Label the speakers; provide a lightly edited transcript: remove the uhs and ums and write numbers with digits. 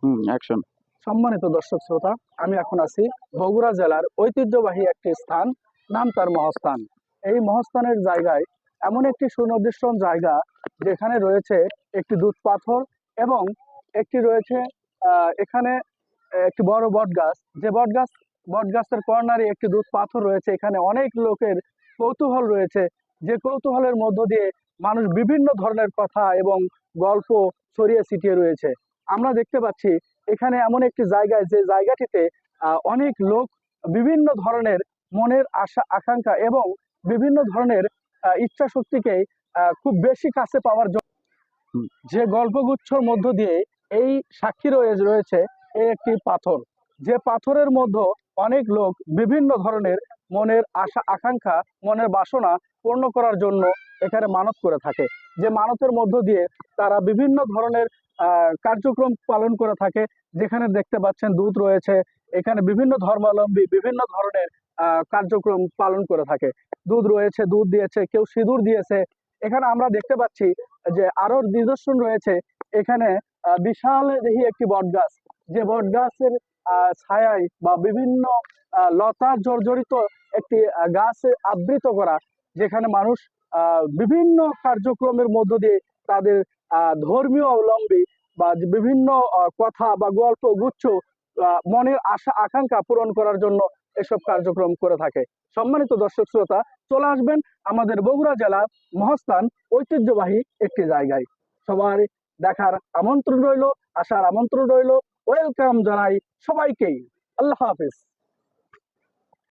Speaker 1: Action.
Speaker 2: সম্মানিত দর্শক শ্রোতা, আমি এখন আছি বগুড়া জেলার ঐতিহ্যবাহী একটি স্থান, নাম তার মহাস্থান। এই মহাস্থানের জায়গায় এমন একটি সুনির্দিষ্ট জায়গা, যেখানে রয়েছে একটি দুধ পাথর এবং একটি রয়েছে এখানে একটি বড় বট গাছ। যে বট গাছের কর্নারে একটি দুধ পাথর রয়েছে। এখানে অনেক লোকের কৌতূহল রয়েছে, যে কৌতূহলের মধ্য দিয়ে মানুষ বিভিন্ন ধরনের কথা এবং গল্প ছড়িয়ে ছিটিয়ে রয়েছে। আমরা দেখতে পাচ্ছি এখানে এমন একটি জায়গায়, যে জায়গাটিতে অনেক লোক বিভিন্ন ধরনের মনের আশা আকাঙ্ক্ষা এবং বিভিন্ন ধরনের ইচ্ছা শক্তিকে খুব বেশি কাছে পাওয়ার জন্য, যে গল্পগুচ্ছর মধ্য দিয়ে এই সাক্ষী রয়েছে এই একটি পাথর। যে পাথরের মধ্যে অনেক লোক বিভিন্ন ধরনের মনের আশা আকাঙ্ক্ষা, মনের বাসনা পূর্ণ করার জন্য এখানে মানত করে থাকে। যে মানতের মধ্য দিয়ে তারা বিভিন্ন ধরনের কার্যক্রম পালন করে থাকে। যেখানে দেখতে পাচ্ছেন দুধ রয়েছে, এখানে বিভিন্ন ধর্মাবলম্বী বিভিন্ন ধরনের কার্যক্রম পালন করে থাকে। দুধ রয়েছে, দুধ দিয়েছে, কেউ সিঁদুর দিয়েছে। এখানে আমরা দেখতে পাচ্ছি যে আরো নিদর্শন রয়েছে। এখানে বিশাল দেহি একটি বট গাছ, যে বট গাছের ছায়ায় বা বিভিন্ন লতা জর্জরিত একটি গাছে আবৃত করা, যেখানে মানুষ বিভিন্ন কার্যক্রমের মধ্য দিয়ে তাদের ধর্মীয় অবলম্বী বা বিভিন্ন কথা বা গল্প গুচ্ছ মনের আশা আকাঙ্ক্ষা পূরণ করার জন্য এসব কার্যক্রম করে থাকে। সম্মানিত দর্শক শ্রোতা, চলে আসবেন আমাদের বগুড়া জেলা মহাস্থান ঐতিহ্যবাহী একটি জায়গায়। সবার দেখার আমন্ত্রণ রইল, আসার আমন্ত্রণ রইল। ওয়েলকাম জানাই সবাইকেই। আল্লাহ হাফিজ।